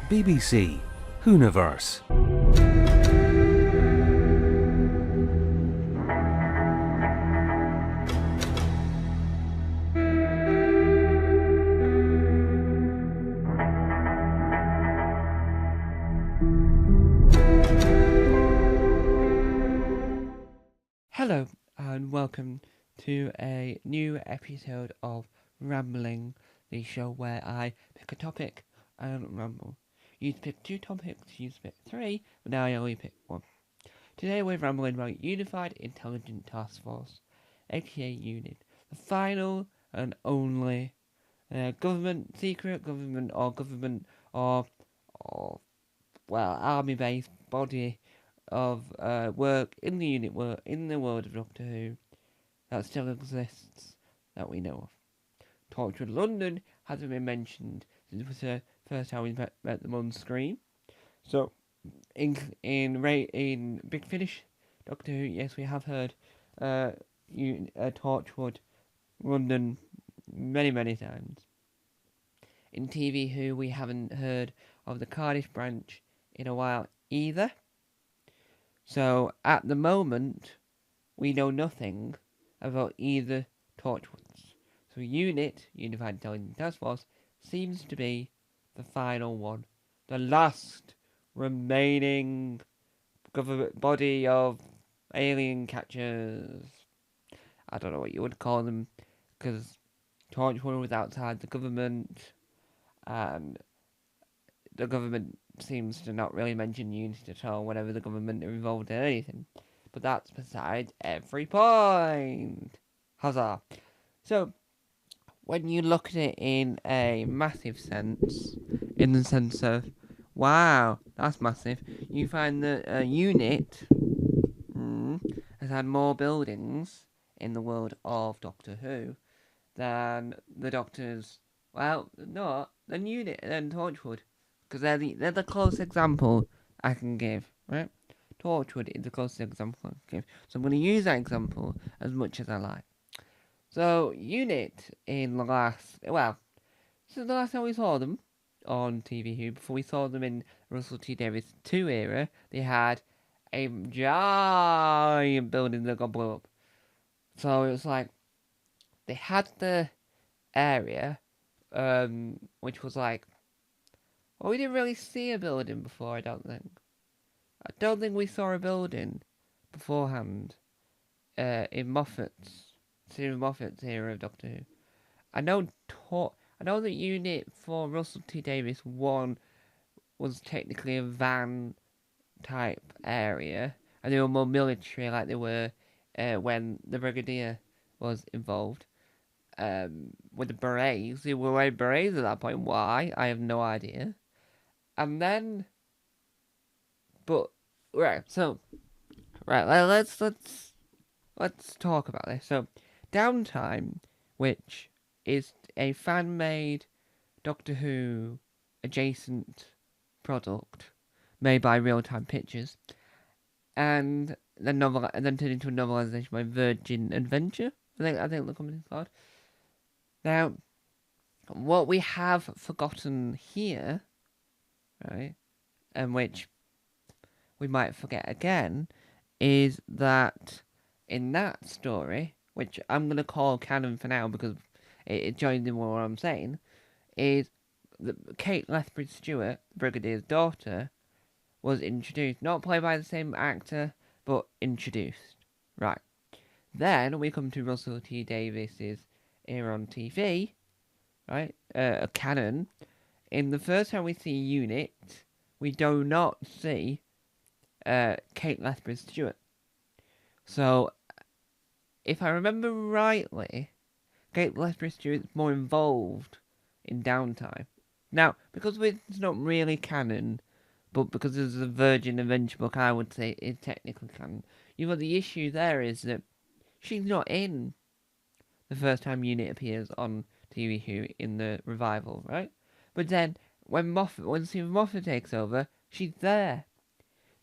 BBC Hooniverse. Hello and welcome to a new episode of Rambling, the show where I pick a topic and ramble. You used to pick 2 topics, you used to pick 3, but now I only pick 1. Today we're rambling about Unified Intelligence Task Force, aka UNIT, the final and only secret government or army-based body of work in the unit work in the world of Doctor Who that still exists that we know of. Torchwood London hasn't been mentioned since it was the first time we met them on screen. So in Big Finish Doctor Who, yes, we have heard Torchwood London many times. In TV Who, we haven't heard of the Cardiff branch in a while either. So, at the moment, we know nothing about either Torchwoods. So, Unified Intelligence Task Force, seems to be the final one. The last remaining government body of alien catchers. I don't know what you would call them, because Torchwood was outside the government, and the government seems to not really mention UNIT at all whenever the government are involved in anything. But that's besides every point. Huzzah. So, when you look at it in a massive sense, in the sense of, wow, that's massive, you find that a unit has had more buildings in the world of Doctor Who than the Doctors, well, not than UNIT, than Torchwood. Because they're the closest example I can give, right? Torchwood is the closest example I can give. So I'm going to use that example as much as I like. So, UNIT in the last, since the last time we saw them on TV Who, before we saw them in Russell T Davies 2 era, they had a giant building that got blown up. So it was like, they had the area, which was like, well, we didn't really see a building before, I don't think. I don't think we saw a building beforehand in Stephen Moffat's era of Doctor Who. I know the unit for Russell T Davies 1 was technically a van type area, and they were more military like they were when the Brigadier was involved. With the berets, they were wearing berets at that point. Why? I have no idea. And then, let's talk about this. So, Downtime, which is a fan-made Doctor Who adjacent product made by Real Time Pictures, and then turned into a novelization by Virgin Adventure. I think the company's called. Now, what we have forgotten here, right, and which we might forget again, is that in that story, which I'm going to call canon for now because it joins in with what I'm saying, is that Kate Lethbridge-Stewart, Brigadier's daughter, was introduced. Not played by the same actor, but introduced. Right. Then we come to Russell T Davies's era on TV, right? A canon. In the first time we see UNIT, we do not see Kate Lethbridge-Stewart. So, if I remember rightly, Kate Lethbridge-Stewart is more involved in Downtime. Now, because it's not really canon, but because it's a Virgin Adventure book, I would say it's technically canon. The issue there is that she's not in the first time UNIT appears on TV Who in the revival, right? But then, when Stephen Moffat takes over, she's there.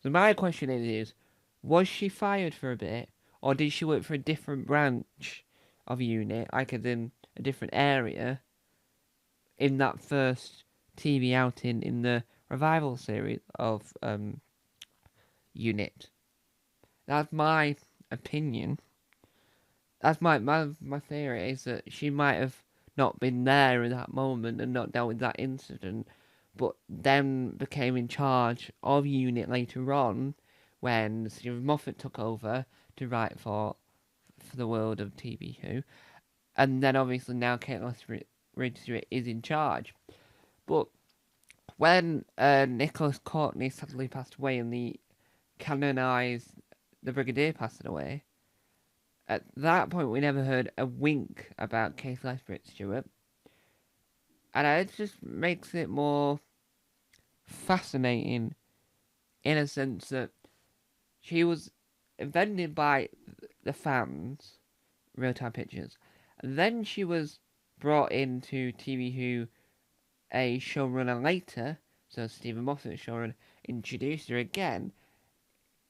So my question is, was she fired for a bit, or did she work for a different branch of UNIT, like in a different area, in that first TV outing in the revival series of Unit. That's my opinion. That's my theory, is that she might have not been there in that moment and not dealt with that incident, but then became in charge of Unit later on when Stephen Moffat took over to write for the world of TV Who, and then obviously now Kate Reid Stewart is in charge. But when Nicholas Courtney sadly passed away and the canonised the Brigadier passed away, at that point we never heard a wink about Kate Lethbridge Stewart, and it just makes it more fascinating in a sense that she was invented by the fans, Real Time Pictures, and then she was brought into TV Who, a showrunner later, so Stephen Moffat, showrunner, introduced her again.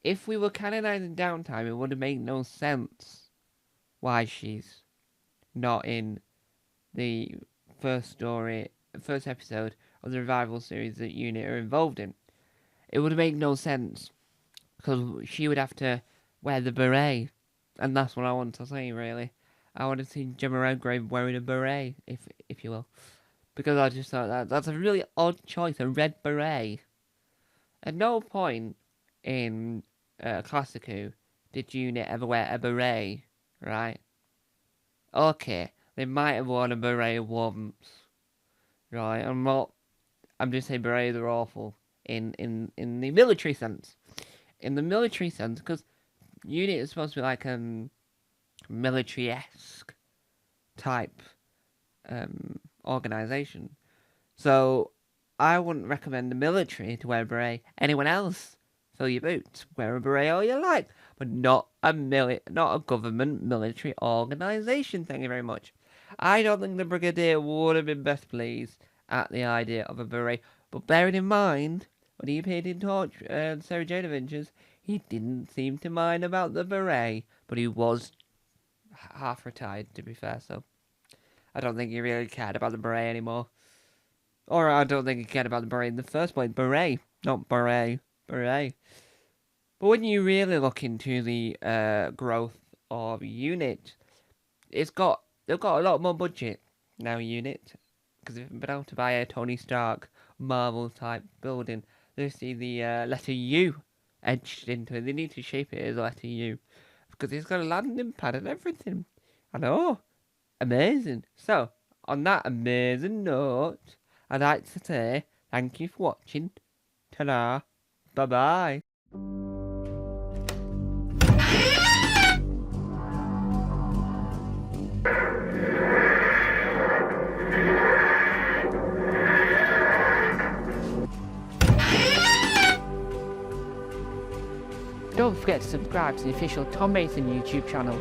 If we were canonising Downtime, it would have made no sense why she's not in the first episode of the revival series that Unit are involved in. It would have made no sense, because she would have to wear the beret, and that's what I want to see, really. I want to see Gemma Redgrave wearing a beret, if you will. Because I just thought that's a really odd choice, a red beret. At no point in Classic Who did Unit ever wear a beret, right? Okay, they might have worn a beret once, right? I'm just saying berets are awful in the military sense. In the military sense, because Unit is supposed to be like military-esque type organisation. So I wouldn't recommend the military to wear a beret. Anyone else, fill your boots, wear a beret all you like, but not a government military organisation. Thank you very much. I don't think the Brigadier would have been best pleased at the idea of a beret. But bearing in mind, when he appeared in Sarah Jane Adventures, he didn't seem to mind about the beret, but he was half retired, to be fair, so I don't think he really cared about the beret anymore. Or I don't think he cared about the beret in the first place. Beret, not beret. Beret. But when you really look into the growth of Unit, they've got a lot more budget now, Unit, because they've been able to buy a Tony Stark Marvel type building. They see the letter U etched into it. They need to shape it as a letter U, because it's got a landing pad and everything. I know, amazing. So on that amazing note, I'd like to say thank you for watching. Ta-da. Bye-bye. Don't forget to subscribe to the official Tom Mason YouTube channel.